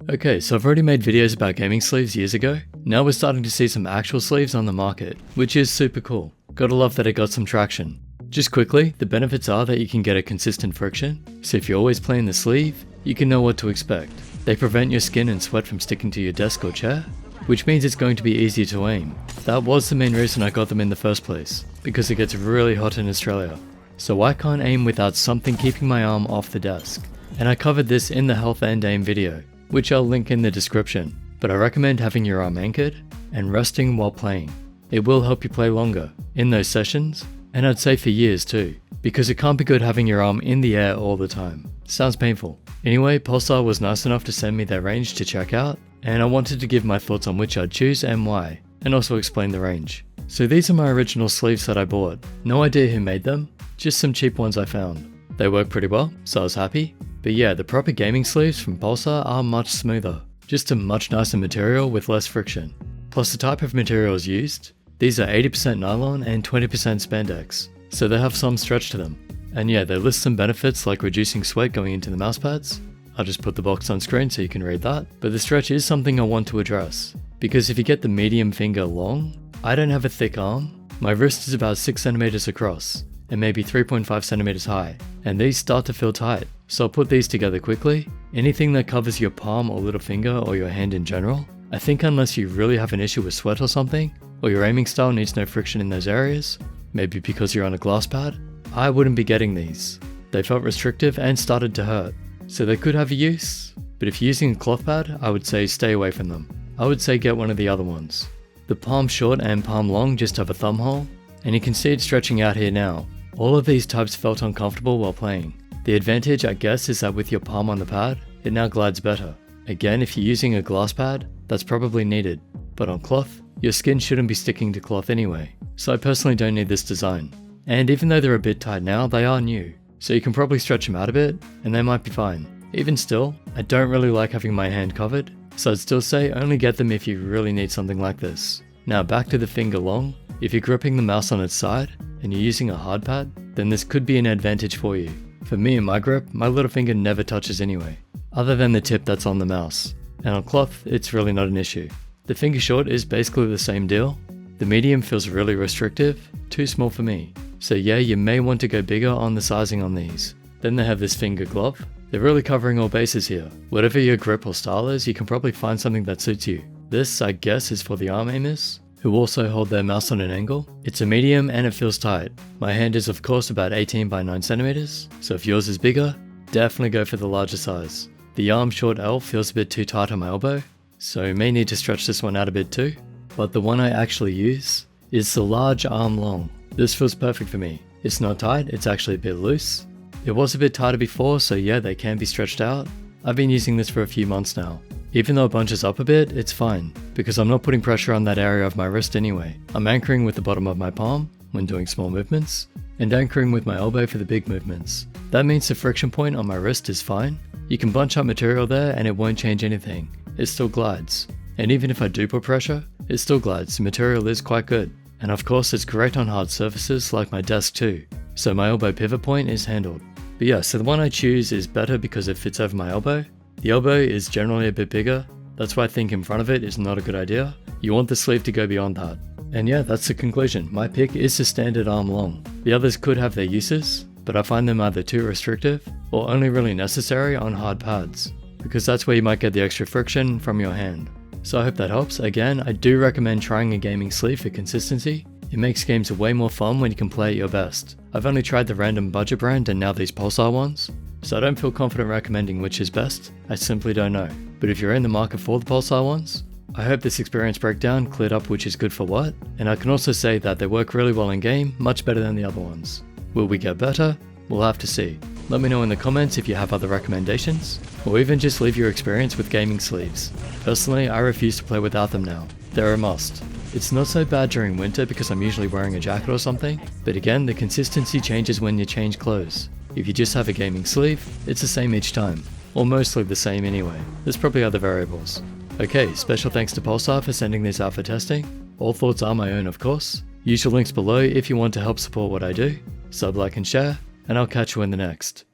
Okay, so I've already made videos about gaming sleeves years ago. Now we're starting to see some actual sleeves on the market, which is super cool. Gotta love that it got some traction. Just quickly, the benefits are that you can get a consistent friction, so if you're always playing the sleeve, you can know what to expect. They prevent your skin and sweat from sticking to your desk or chair, which means it's going to be easier to aim. That was the main reason I got them in the first place, because it gets really hot in Australia. So I can't aim without something keeping my arm off the desk. And I covered this in the health and aim video, which I'll link in the description, but I recommend having your arm anchored and resting while playing. It will help you play longer in those sessions, and I'd say for years too, because it can't be good having your arm in the air all the time. Sounds painful. Anyway, Pulsar was nice enough to send me their range to check out, and I wanted to give my thoughts on which I'd choose and why, and also explain the range. So these are my original sleeves that I bought. No idea who made them, just some cheap ones I found. They work pretty well, so I was happy. But yeah, the proper gaming sleeves from Pulsar are much smoother. Just a much nicer material with less friction. Plus the type of materials used, these are 80% nylon and 20% spandex, so they have some stretch to them. And yeah, they list some benefits like reducing sweat going into the mouse pads. I'll just put the box on screen so you can read that. But the stretch is something I want to address, because if you get the medium finger long, I don't have a thick arm. My wrist is about 6 centimeters across, and maybe 3.5 centimeters high, and these start to feel tight. So I'll put these together quickly. Anything that covers your palm or little finger or your hand in general, I think unless you really have an issue with sweat or something, or your aiming style needs no friction in those areas, maybe because you're on a glass pad, I wouldn't be getting these. They felt restrictive and started to hurt, so they could have a use, but if you're using a cloth pad, I would say stay away from them. I would say get one of the other ones. The palm short and palm long just have a thumb hole, and you can see it stretching out here now. All of these types felt uncomfortable while playing. The advantage, I guess, is that with your palm on the pad, it now glides better. Again, if you're using a glass pad, that's probably needed. But on cloth, your skin shouldn't be sticking to cloth anyway, so I personally don't need this design. And even though they're a bit tight now, they are new, so you can probably stretch them out a bit, and they might be fine. Even still, I don't really like having my hand covered, so I'd still say only get them if you really need something like this. Now back to the finger long. If you're gripping the mouse on its side, and you're using a hard pad, then this could be an advantage for you. For me and my grip, my little finger never touches anyway, other than the tip that's on the mouse. And on cloth, it's really not an issue. The finger short is basically the same deal. The medium feels really restrictive, too small for me. So yeah, you may want to go bigger on the sizing on these. Then they have this finger glove. They're really covering all bases here. Whatever your grip or style is, you can probably find something that suits you. This, I guess, is for the arm aimers, who also hold their mouse on an angle. It's a medium and it feels tight. My hand is of course about 18 by 9 centimeters, so if yours is bigger, definitely go for the larger size. The arm short L feels a bit too tight on my elbow, so you may need to stretch this one out a bit too, but the one I actually use is the large arm long. This feels perfect for me. It's not tight, it's actually a bit loose. It was a bit tighter before, so yeah, they can be stretched out. I've been using this for a few months now. Even though it bunches up a bit, it's fine, because I'm not putting pressure on that area of my wrist anyway. I'm anchoring with the bottom of my palm when doing small movements, and anchoring with my elbow for the big movements. That means the friction point on my wrist is fine. You can bunch up material there and it won't change anything. It still glides. And even if I do put pressure, it still glides. The material is quite good. And of course it's great on hard surfaces like my desk too, so my elbow pivot point is handled. But yeah, so the one I choose is better because it fits over my elbow. The elbow is generally a bit bigger, that's why I think in front of it is not a good idea. You want the sleeve to go beyond that. And yeah, that's the conclusion. My pick is the standard arm long. The others could have their uses, but I find them either too restrictive or only really necessary on hard pads, because that's where you might get the extra friction from your hand. So I hope that helps. Again, I do recommend trying a gaming sleeve for consistency. It makes games way more fun when you can play at your best. I've only tried the random budget brand and now these Pulsar ones, so I don't feel confident recommending which is best. I simply don't know. But if you're in the market for the Pulsar ones, I hope this experience breakdown cleared up which is good for what, and I can also say that they work really well in game, much better than the other ones. Will we get better? We'll have to see. Let me know in the comments if you have other recommendations, or even just leave your experience with gaming sleeves. Personally, I refuse to play without them now. They're a must. It's not so bad during winter because I'm usually wearing a jacket or something, but again, the consistency changes when you change clothes. If you just have a gaming sleeve, it's the same each time, or mostly the same anyway. There's probably other variables. Okay, special thanks to Pulsar for sending this out for testing. All thoughts are my own, of course. Use your links below if you want to help support what I do. Sub, like and share, and I'll catch you in the next.